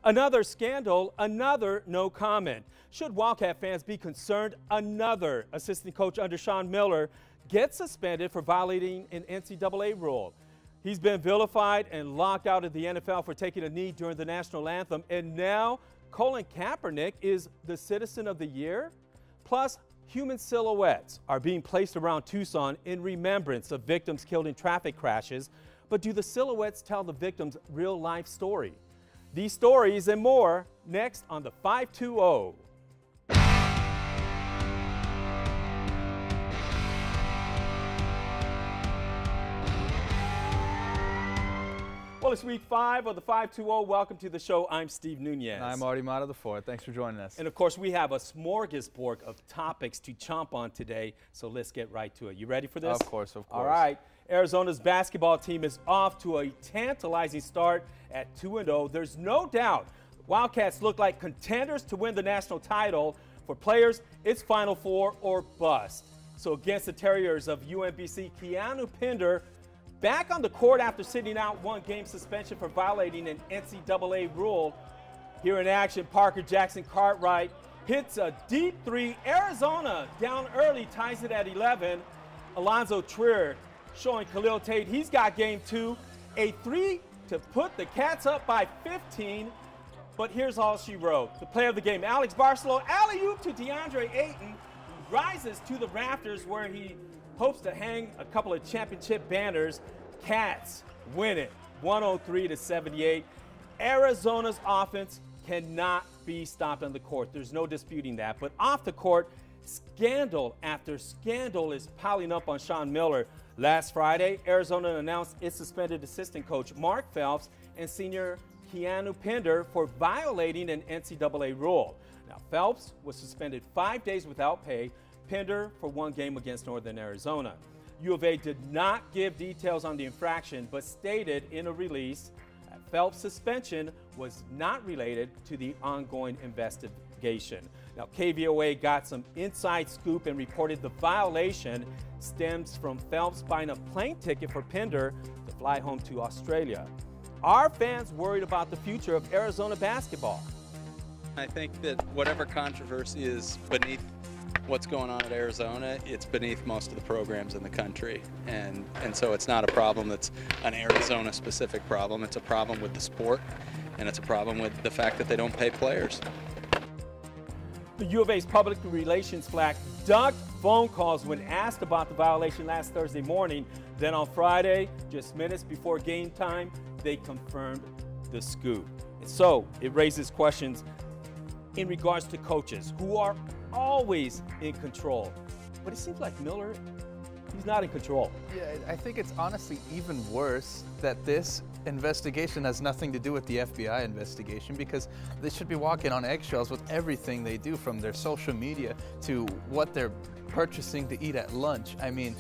Another scandal, another no comment. Should Wildcat fans be concerned? Another assistant coach under Sean Miller gets suspended for violating an NCAA rule. He's been vilified and locked out of the NFL for taking a knee during the national anthem. And now Colin Kaepernick is the Citizen of the Year. Plus, human silhouettes are being placed around Tucson in remembrance of victims killed in traffic crashes. But do the silhouettes tell the victims' real-life story? These stories and more next on the 520. Well, it's week 5 of the 520. Welcome to the show. I'm Steve Nunez. And I'm Artie Mata, the 4. Thanks for joining us. And of course, we have a smorgasbord of topics to chomp on today, so let's get right to it. You ready for this? Of course, of course. All right. Arizona's basketball team is off to a tantalizing start at 2-0. There's no doubt Wildcats look like contenders to win the national title. For players, it's Final Four or bust. So against the Terriers of UMBC, Keanu Pinder back on the court after sitting out one-game suspension for violating an NCAA rule. Here in action, Parker Jackson Cartwright hits a deep three. Arizona down early, ties it at 11. Alonzo Trier showing Khalil Tate he's got game 2. A three to put the Cats up by 15. But here's all she wrote. The player of the game, Alex Barcelo, alley-oop to DeAndre Ayton, who rises to the rafters where he hopes to hang a couple of championship banners. Cats win it 103-78. Arizona's offense cannot be stopped on the court. There's no disputing that. But off the court, scandal after scandal is piling up on Sean Miller. Last Friday, Arizona announced its suspended assistant coach Mark Phelps and senior Keanu Pinder for violating an NCAA rule. Now, Phelps was suspended 5 days without pay, Pinder for one game against Northern Arizona. U of A did not give details on the infraction, but stated in a release that Phelps' suspension was not related to the ongoing investigation. Now, KVOA got some inside scoop and reported the violation stems from Phelps buying a plane ticket for Pinder to fly home to Australia. Are fans worried about the future of Arizona basketball? I think that whatever controversy is beneath what's going on at Arizona, it's beneath most of the programs in the country. And so it's not a problem that's an Arizona-specific problem. It's a problem with the sport, and it's a problem with the fact that they don't pay players. The U of A's public relations flack ducked phone calls when asked about the violation last Thursday morning. Then on Friday, just minutes before game time, they confirmed the scoop. And so it raises questions in regards to coaches who are always in control. But it seems like Miller, he's not in control. Yeah, I think it's honestly even worse that this investigation has nothing to do with the FBI investigation, because they should be walking on eggshells with everything they do, from their social media to what they're purchasing to eat at lunch. I mean,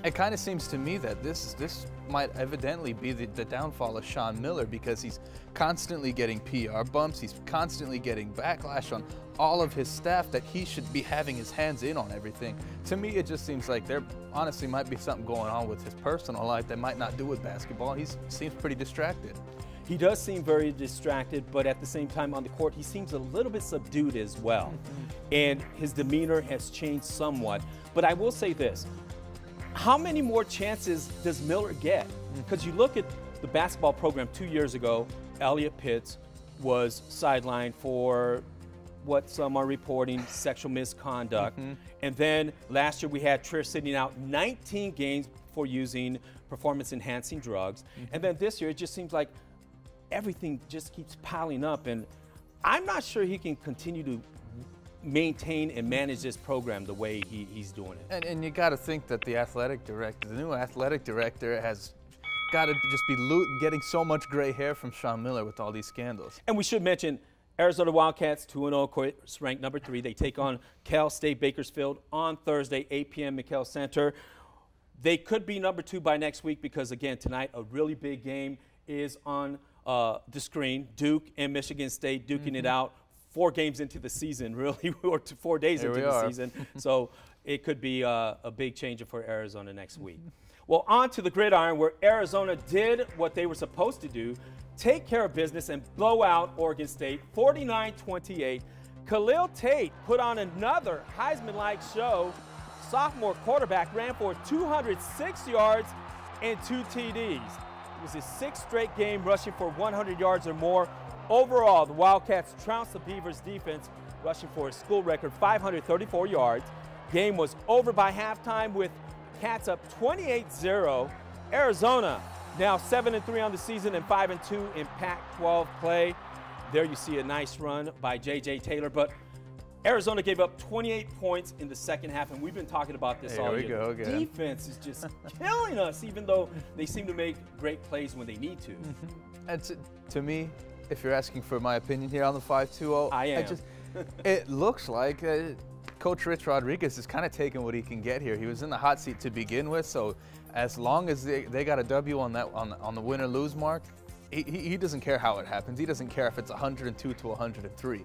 it kind of seems to me that this might evidently be the downfall of Sean Miller, because he's constantly getting PR bumps, he's constantly getting backlash on all of his staff that he should be having his hands in on everything. To me, it just seems like there honestly might be something going on with his personal life that might not do with basketball. He seems pretty distracted. He does seem very distracted, but at the same time on the court, he seems a little bit subdued as well. And his demeanor has changed somewhat. But I will say this. How many more chances does Miller get? Because you look at the basketball program 2 years ago, Elliot Pitts was sidelined for what some are reporting, sexual misconduct. And then last year we had Trier sitting out 19 games for using performance-enhancing drugs. And then this year it just seems like everything just keeps piling up. And I'm not sure he can continue to maintain and manage this program the way he's doing it. And you got to think that the new athletic director has got to just be getting so much gray hair from Sean Miller with all these scandals. And we should mention Arizona Wildcats 2-0, ranked number 3. They take on Cal State Bakersfield on Thursday, 8 p.m. McKell Center. They could be number 2 by next week because, again, tonight a really big game is on the screen. Duke and Michigan State duking it out. 4 games into the season, really, or 4 days into the season. So it could be a big changer for Arizona next week. Well, on to the gridiron, where Arizona did what they were supposed to do, take care of business and blow out Oregon State 49-28. Khalil Tate put on another Heisman-like show. Sophomore quarterback ran for 206 yards and 2 TDs. It was his 6th straight game rushing for 100 yards or more. Overall, the Wildcats trounced the Beavers' defense, rushing for a school record 534 yards. Game was over by halftime with Cats up 28-0. Arizona now 7-3 on the season and 5-2 in Pac-12 play. There you see a nice run by J.J. Taylor, but Arizona gave up 28 points in the second half, and we've been talking about this all year. Here we go again. Defense is just killing us, even though they seem to make great plays when they need to. And to me, if you're asking for my opinion here on the 5-2-0, I am. It looks like Coach Rich Rodriguez is kind of taking what he can get here. He was in the hot seat to begin with, so as long as they got a W on that on the win or lose mark, he doesn't care how it happens. He doesn't care if it's 102 to 103,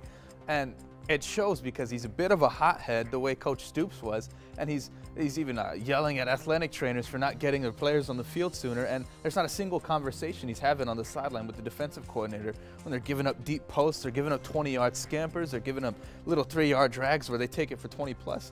and it shows because he's a bit of a hothead the way Coach Stoops was, and he's even yelling at athletic trainers for not getting their players on the field sooner, and there's not a single conversation he's having on the sideline with the defensive coordinator when they're giving up deep posts, they're giving up 20-yard scampers, they're giving up little 3-yard drags where they take it for 20+.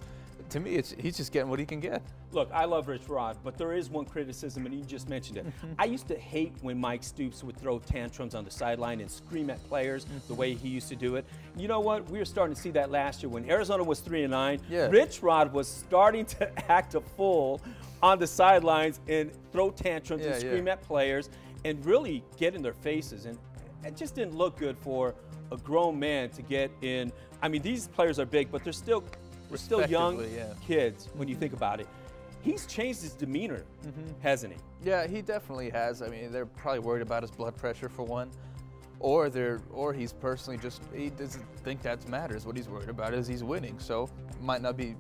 To me, he's just getting what he can get. Look, I love Rich Rod, but there is one criticism, and you just mentioned it. I used to hate when Mike Stoops would throw tantrums on the sideline and scream at players the way he used to do it. You know what? We were starting to see that last year when Arizona was 3-9. Yeah. Rich Rod was starting to act a fool on the sidelines and throw tantrums and scream at players and really get in their faces. And it just didn't look good for a grown man to get in. I mean, these players are big, but they're still young kids when you think about it. He's changed his demeanor, hasn't he? Yeah, he definitely has. I mean, they're probably worried about his blood pressure for one, or he's personally he doesn't think that matters. What he's worried about is he's winning. So might not be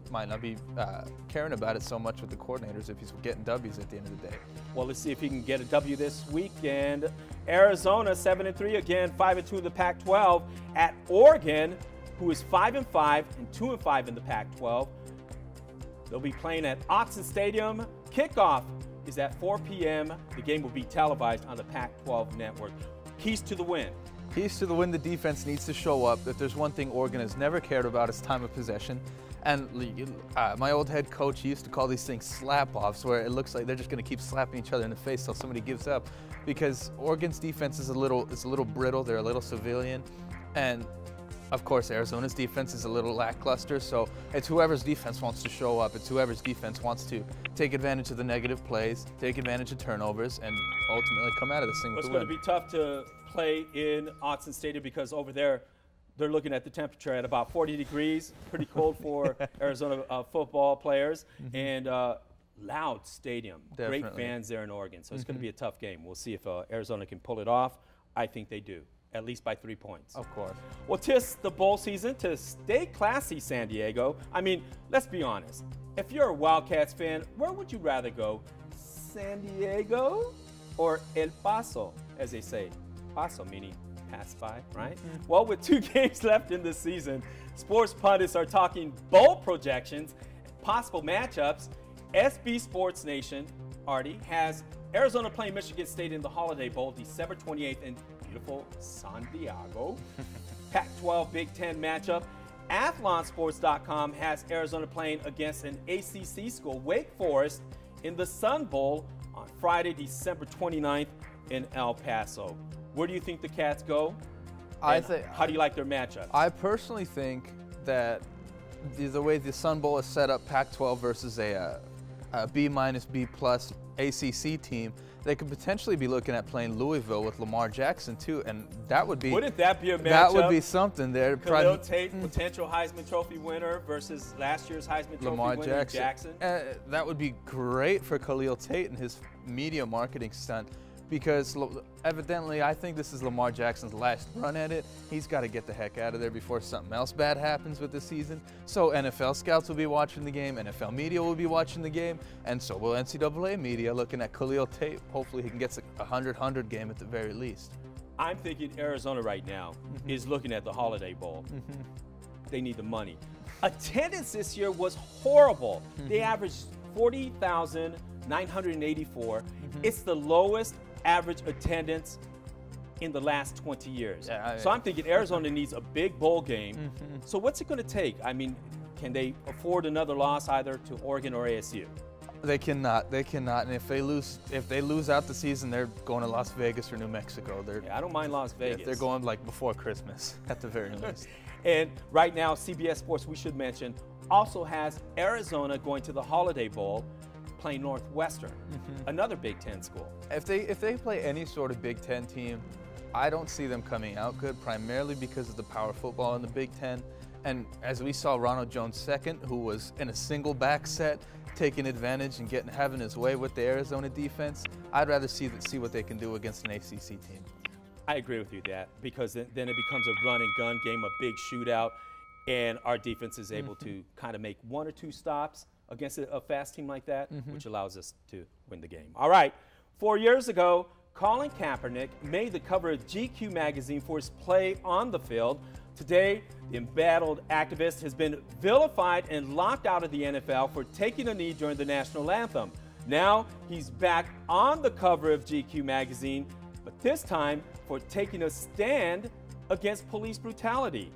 caring about it so much with the coordinators if he's getting W's at the end of the day. Well, let's see if he can get a W this weekend. Arizona 7-3 again, 5-2 in the Pac-12 at Oregon, who is 5-5 and 2-5 in the Pac-12. They'll be playing at Autzen Stadium. Kickoff is at 4 p.m. The game will be televised on the Pac-12 network. Keys to the win. Keys to the win, the defense needs to show up. If there's one thing Oregon has never cared about, it's time of possession. And my old head coach, he used to call these things slap-offs, where it looks like they're just going to keep slapping each other in the face till somebody gives up. Because Oregon's defense is a little brittle. They're a little civilian. And of course, Arizona's defense is a little lackluster, so it's whoever's defense wants to show up. It's whoever's defense wants to take advantage of the negative plays, take advantage of turnovers, and ultimately come out of this thing with It's the going win. to be tough to play in Autzen Stadium because over there, they're looking at the temperature at about 40 degrees, pretty cold for Arizona football players, and loud stadium. Definitely. Great fans there in Oregon, so it's going to be a tough game. We'll see if Arizona can pull it off. I think they do, at least by 3 points. Of course. Well, 'tis the bowl season. To stay classy, San Diego. I mean, let's be honest. If you're a Wildcats fan, where would you rather go? San Diego or El Paso, as they say? Paso meaning pass by, right? Well, with 2 games left in the season, sports pundits are talking bowl projections, possible matchups. SB Sports Nation, Artie, has Arizona playing Michigan State in the Holiday Bowl December 28th in beautiful San Diego. Pac-12 Big Ten matchup. AthlonSports.com has Arizona playing against an ACC school, Wake Forest, in the Sun Bowl on Friday, December 29th in El Paso. Where do you think the Cats go? How do you like their matchup? I personally think that the way the Sun Bowl is set up, Pac-12 versus a B-, B+ ACC team, they could potentially be looking at playing Louisville with Lamar Jackson too, and that would be. Wouldn't that be a matchup? That would be something there. Khalil Tate, potential Heisman Trophy winner versus last year's Heisman Trophy winner Jackson. That would be great for Khalil Tate and his media marketing stunt, because evidently I think this is Lamar Jackson's last run at it. He's got to get the heck out of there before something else bad happens with the season. So NFL scouts will be watching the game, NFL media will be watching the game, and so will NCAA media looking at Khalil Tate. Hopefully he can get a 100-100 game at the very least. I'm thinking Arizona right now is looking at the Holiday Bowl. They need the money. Attendance this year was horrible. They averaged 40,000 984. It's the lowest average attendance in the last 20 years. Yeah, so I'm thinking Arizona needs a big bowl game. So what's it going to take? I mean, can they afford another loss either to Oregon or ASU? They cannot. They cannot. And if they lose out the season, they're going to Las Vegas or New Mexico. I don't mind Las Vegas. They're going like before Christmas at the very least. And right now, CBS Sports, we should mention, also has Arizona going to the Holiday Bowl, playing Northwestern, another Big Ten school. If they play any sort of Big Ten team, I don't see them coming out good, primarily because of the power football in the Big Ten. And as we saw Ronald Jones II, who was in a single back set, taking advantage and having his way with the Arizona defense, I'd rather see what they can do against an ACC team. I agree with you that, because then it becomes a run and gun game, a big shootout, and our defense is able to kind of make 1 or 2 stops against a fast team like that, which allows us to win the game. All right, 4 years ago, Colin Kaepernick made the cover of GQ magazine for his play on the field. Today, the embattled activist has been vilified and locked out of the NFL for taking a knee during the national anthem. Now, he's back on the cover of GQ magazine, but this time for taking a stand against police brutality.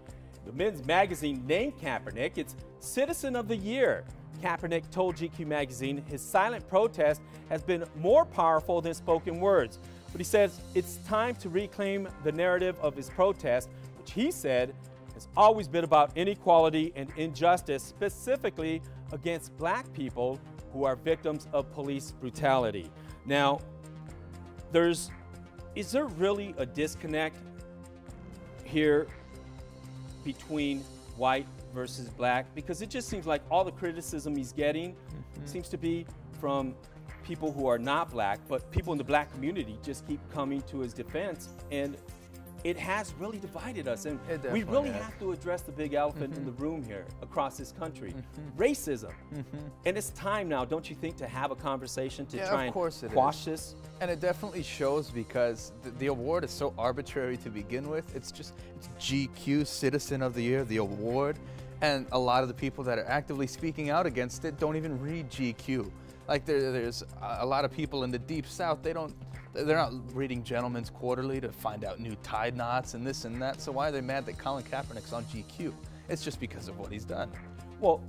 The men's magazine named Kaepernick its Citizen of the Year. Kaepernick told GQ magazine his silent protest has been more powerful than spoken words. But he says it's time to reclaim the narrative of his protest, which he said has always been about inequality and injustice, specifically against black people who are victims of police brutality. Now, is there really a disconnect here between white versus black? Because it just seems like all the criticism he's getting seems to be from people who are not black, but people in the black community just keep coming to his defense, and it has really divided us. And we really have to address the big elephant in the room here across this country, racism. And it's time now, don't you think, to have a conversation to try and quash this? And it definitely shows, because the award is so arbitrary to begin with. It's GQ Citizen of the Year, the award. And a lot of the people that are actively speaking out against it don't even read GQ. Like there's a lot of people in the Deep South, they're not reading Gentleman's Quarterly to find out new tide knots and this and that. So why are they mad that Colin Kaepernick's on GQ? It's just because of what he's done. Well,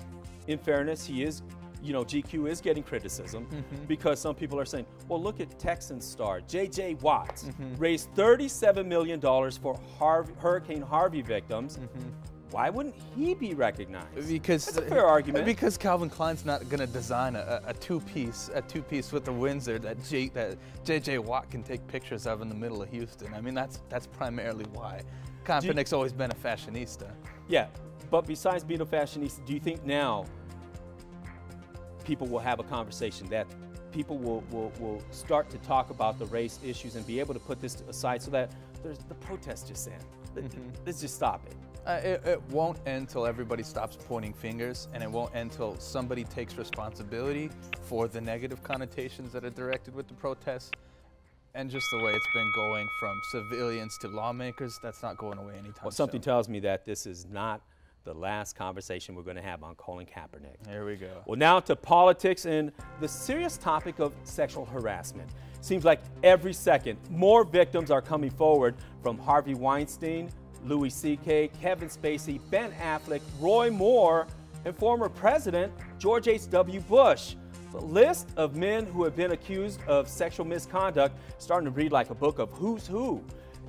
in fairness, he is, GQ is getting criticism because some people are saying, well, look at Texans star J.J. Watt raised $37 million for Hurricane Harvey victims. Why wouldn't he be recognized? Because that's a fair argument. Because Calvin Klein's not going to design a two-piece with the Windsor that J.J. Watt can take pictures of in the middle of Houston. I mean, that's primarily why. Kaepernick's always been a fashionista. Yeah, but besides being a fashionista, do you think now people will have a conversation, that people will start to talk about the race issues and be able to put this aside so that the protest just end? Let's just stop it. It won't end until everybody stops pointing fingers, and it won't end until somebody takes responsibility for the negative connotations that are directed with the protests. And just the way it's been going from civilians to lawmakers, that's not going away anytime soon. Something tells me that this is not the last conversation we're going to have on Colin Kaepernick. Here we go. Well, now to politics and the serious topic of sexual harassment. Seems like every second more victims are coming forward, from Harvey Weinstein, Louis C.K., Kevin Spacey, Ben Affleck, Roy Moore, and former President George H.W. Bush. The list of men who have been accused of sexual misconduct starting to read like a book of who's who.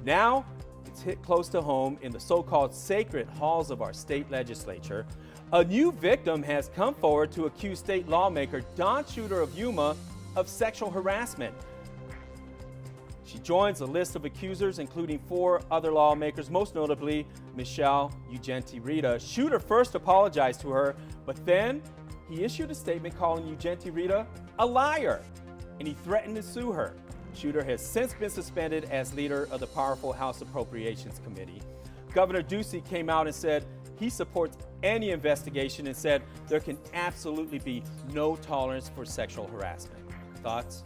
Now, it's hit close to home in the so-called sacred halls of our state legislature. A new victim has come forward to accuse state lawmaker Don Shooter of Yuma of sexual harassment. She joins a list of accusers, including 4 other lawmakers, most notably Michelle Ugenti-Rita. Shooter first apologized to her, but then he issued a statement calling Ugenti-Rita a liar, and he threatened to sue her. Shooter has since been suspended as leader of the powerful House Appropriations Committee. Governor Ducey came out and said he supports any investigation and said there can absolutely be no tolerance for sexual harassment. Thoughts?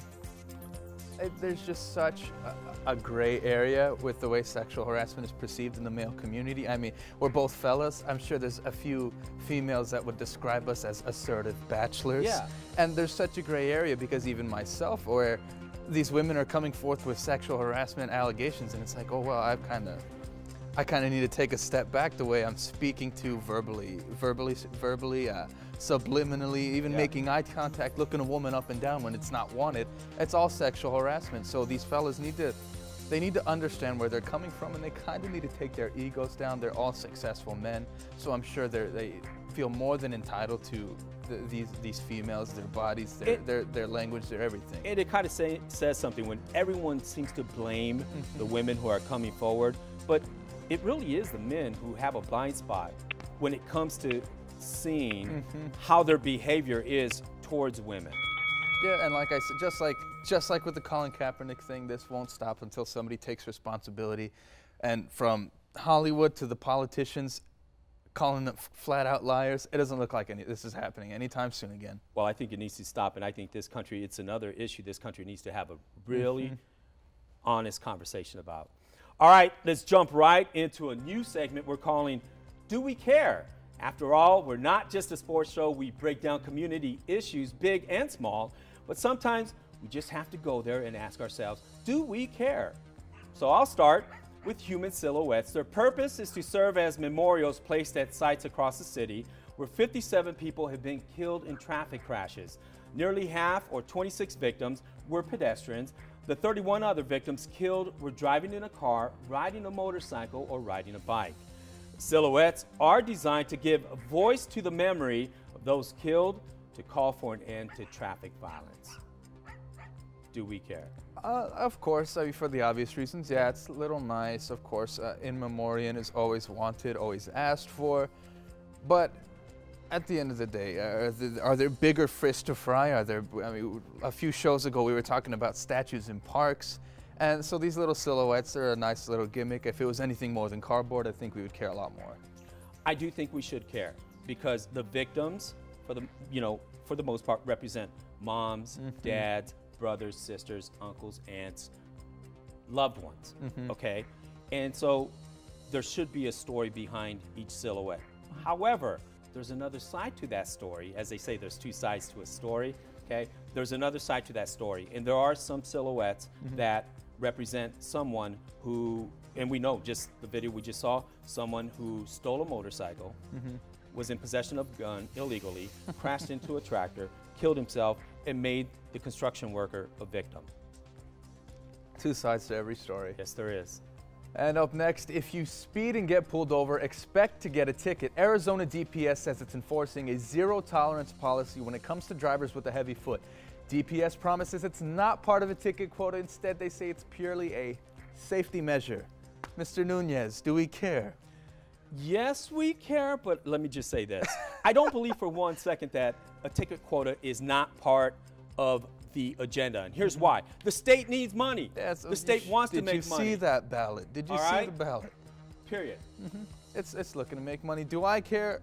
There's just such a gray area with the way sexual harassment is perceived in the male community. I mean, we're both fellas. I'm sure there's a few females that would describe us as assertive bachelors. Yeah. And there's such a gray area because even myself, where these women are coming forth with sexual harassment allegations, and it's like, oh, well, I kind of need to take a step back the way I'm speaking to verbally, subliminally, even making eye contact, looking a woman up and down when it's not wanted. It's all sexual harassment. So these fellas need to understand where they're coming from, and they kind of need to take their egos down. They're all successful men, so I'm sure they feel more than entitled to these females, their bodies, their language, their everything. And it kind of says something when everyone seems to blame the women who are coming forward, but it really is the men who have a blind spot when it comes to seeing how their behavior is towards women. Yeah, and like I said, just like with the Colin Kaepernick thing, this won't stop until somebody takes responsibility. And from Hollywood to the politicians calling them flat out liars, it doesn't look like this is happening anytime soon again. Well, I think it needs to stop, and I think this country, it's another issue this country needs to have a really honest conversation about. All right, let's jump right into a new segment we're calling Do We Care? After all, we're not just a sports show. We break down community issues, big and small, but sometimes we just have to go there and ask ourselves, do we care? So I'll start with human silhouettes. Their purpose is to serve as memorials placed at sites across the city where 57 people have been killed in traffic crashes. Nearly half, or 26 victims, were pedestrians. The 31 other victims killed were driving in a car, riding a motorcycle, or riding a bike. Silhouettes are designed to give a voice to the memory of those killed, to call for an end to traffic violence. Do we care? Of course, I mean, for the obvious reasons. Yeah, it's a little nice. Of course, in memoriam is always wanted, always asked for. But at the end of the day, are there bigger fish to fry? I mean, a few shows ago we were talking about statues in parks. And so these little silhouettes are a nice little gimmick. If it was anything more than cardboard, I think we would care a lot more. I do think we should care because the victims, for the most part, represent moms, dads, brothers, sisters, uncles, aunts, loved ones, okay? And so there should be a story behind each silhouette. However, there's another side to that story. As they say, there's two sides to a story, okay? There's another side to that story. And there are some silhouettes that represent someone who, and we know just the video we just saw, someone who stole a motorcycle, was in possession of a gun illegally, crashed into a tractor, killed himself, and made the construction worker a victim. Two sides to every story. Yes, there is. And up next, if you speed and get pulled over, expect to get a ticket. Arizona DPS says it's enforcing a zero-tolerance policy when it comes to drivers with a heavy foot. DPS promises it's not part of a ticket quota. Instead, they say it's purely a safety measure. Mr. Nunez, do we care? Yes, we care, but let me just say this. I don't believe for 1 second that a ticket quota is not part of the agenda, and here's why. The state needs money. Yes, the state wants to make money. Did you see that ballot? Did you see the ballot? Period. It's looking to make money. Do I care?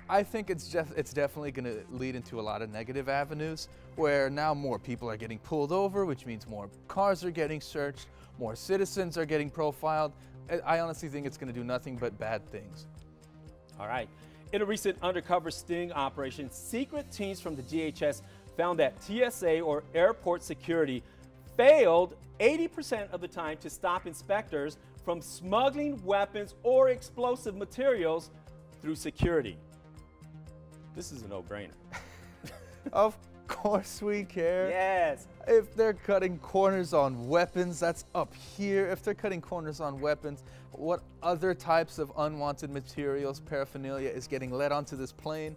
I think it's definitely going to lead into a lot of negative avenues where now more people are getting pulled over, which means more cars are getting searched, more citizens are getting profiled. I honestly think it's going to do nothing but bad things. All right. In a recent undercover sting operation, secret teams from the DHS found that TSA, or airport security, failed 80% of the time to stop inspectors from smuggling weapons or explosive materials through security. This is a no-brainer. Of course we care. Yes. If they're cutting corners on weapons, that's up here. If they're cutting corners on weapons, what other types of unwanted materials, paraphernalia, is getting let onto this plane?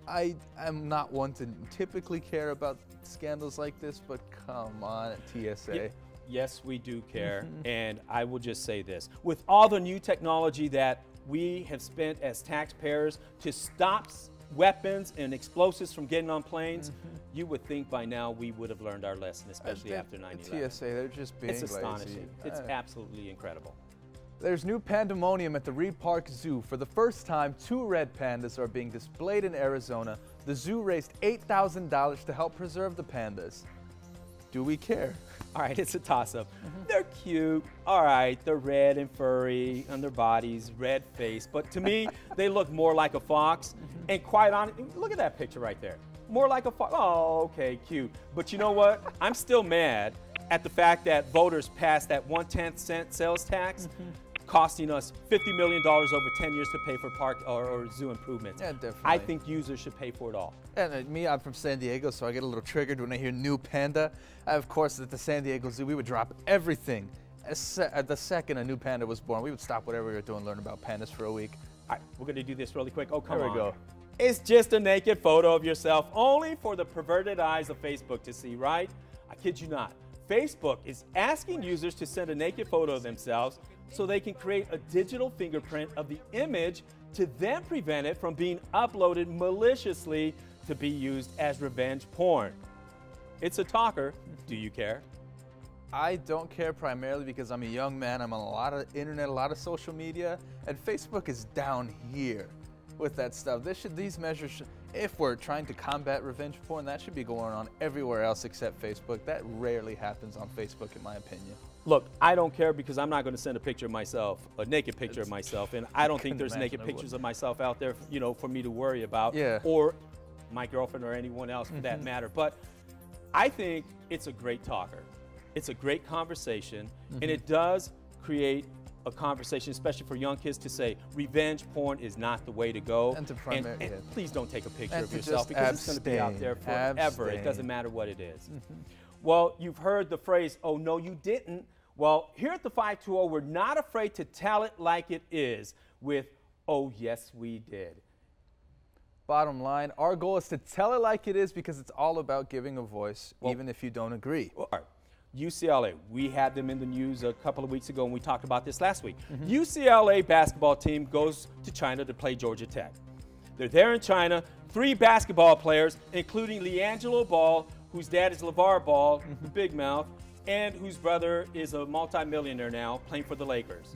I am not one to typically care about scandals like this, but come on, TSA. Yes, we do care, and I will just say this. With all the new technology that we have spent as taxpayers to stop weapons and explosives from getting on planes, you would think by now we would have learned our lesson, especially after 9/11. TSA, they're just being lazy. It's astonishing. It's absolutely incredible. There's new pandemonium at the Reed Park Zoo. For the first time, 2 red pandas are being displayed in Arizona. The zoo raised $8,000 to help preserve the pandas. Do we care? All right, it's a toss-up. They're cute. All right, they're red and furry on their bodies, red face. But to me, they look more like a fox. And quite honestly, look at that picture right there. More like a fox. Oh, okay, cute. But you know what? I'm still mad at the fact that voters passed that 1/10 cent sales tax, costing us $50 million over 10 years to pay for park or zoo improvements. Yeah, definitely. I think users should pay for it all. And me, I'm from San Diego, so I get a little triggered when I hear new panda. Of course, at the San Diego Zoo, we would drop everything. At the second a new panda was born, we would stop whatever we were doing, learn about pandas for a week. All right, we're gonna do this really quick. Oh, come There on. we go. It's just a naked photo of yourself, only for the perverted eyes of Facebook to see, right? I kid you not. Facebook is asking users to send a naked photo of themselves so they can create a digital fingerprint of the image to then prevent it from being uploaded maliciously to be used as revenge porn. It's a talker. Do you care? I don't care, primarily because I'm a young man. I'm on a lot of internet, a lot of social media, and Facebook is down here with that stuff. These measures, if we're trying to combat revenge porn, that should be going on everywhere else except Facebook. That rarely happens on Facebook, in my opinion. Look, I don't care because I'm not going to send a picture of myself, a naked picture of myself, and I don't think there's naked pictures of myself out there, you know, for me to worry about, or my girlfriend or anyone else for that matter. But I think it's a great talker. It's a great conversation, and it does create a conversation, especially for young kids, to say revenge porn is not the way to go. And please don't take a picture of yourself, because it's going to be out there forever. It doesn't matter what it is. Well, you've heard the phrase, oh, no, you didn't. Well, here at the 520, we're not afraid to tell it like it is with, oh, yes, we did. Bottom line, our goal is to tell it like it is, because it's all about giving a voice, even if you don't agree. UCLA, we had them in the news a couple of weeks ago, and we talked about this last week. UCLA basketball team goes to China to play Georgia Tech. They're there in China, 3 basketball players, including LiAngelo Ball, whose dad is LeVar Ball, the big mouth, and whose brother is a multimillionaire now playing for the Lakers.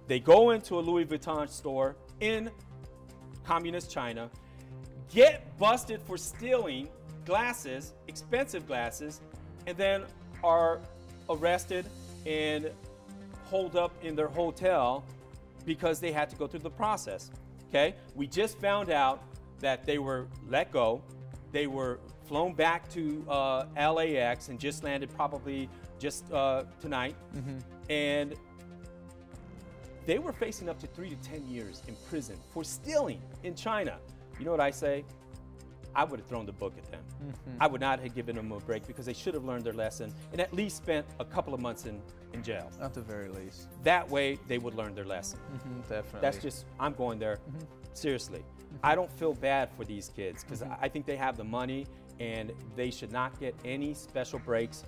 They go into a Louis Vuitton store in communist China, get busted for stealing glasses, expensive glasses, and then are arrested and holed up in their hotel because they had to go through the process. Okay? We just found out that they were let go. They were flown back to LAX and just landed probably just tonight. And they were facing up to 3 to 10 years in prison for stealing in China. You know what I say? I would have thrown the book at them. I would not have given them a break, because they should have learned their lesson and at least spent a couple of months in jail. At the very least. That way, they would learn their lesson. Definitely. That's just, I'm going there. Seriously. I don't feel bad for these kids, because I think they have the money and they should not get any special breaks.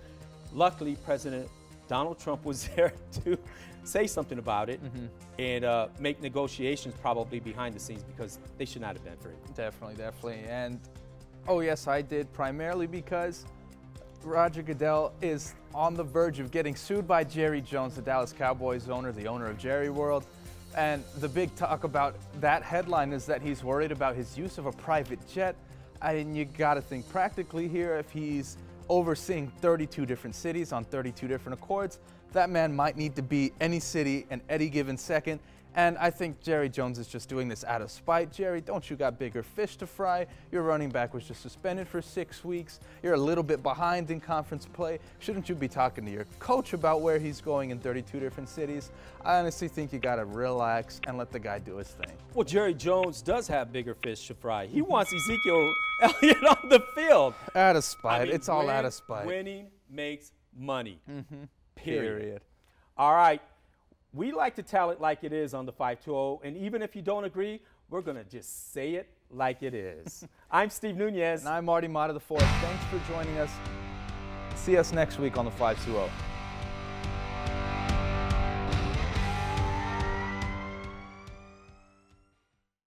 Luckily, President Donald Trump was there to say something about it and make negotiations probably behind the scenes, because they should not have been free. Definitely, definitely. And oh yes, I did, primarily because Roger Goodell is on the verge of getting sued by Jerry Jones, the Dallas Cowboys owner, the owner of Jerry World. And the big talk about that headline is that he's worried about his use of a private jet. And you got to think practically here. If he's overseeing 32 different cities on 32 different accords, that man might need to be any city in any given second. And I think Jerry Jones is just doing this out of spite. Jerry, don't you got bigger fish to fry? Your running back was just suspended for 6 weeks. You're a little bit behind in conference play. Shouldn't you be talking to your coach about where he's going in 32 different cities? I honestly think you got to relax and let the guy do his thing. Well, Jerry Jones does have bigger fish to fry. He wants Ezekiel Elliott on the field. Out of spite. I mean, it's all out of spite. Winning makes money. Period. All right. We like to tell it like it is on the 520, and even if you don't agree, we're going to just say it like it is. I'm Steve Nunez. And I'm Marty Mott of the Force. Thanks for joining us. See us next week on the 520.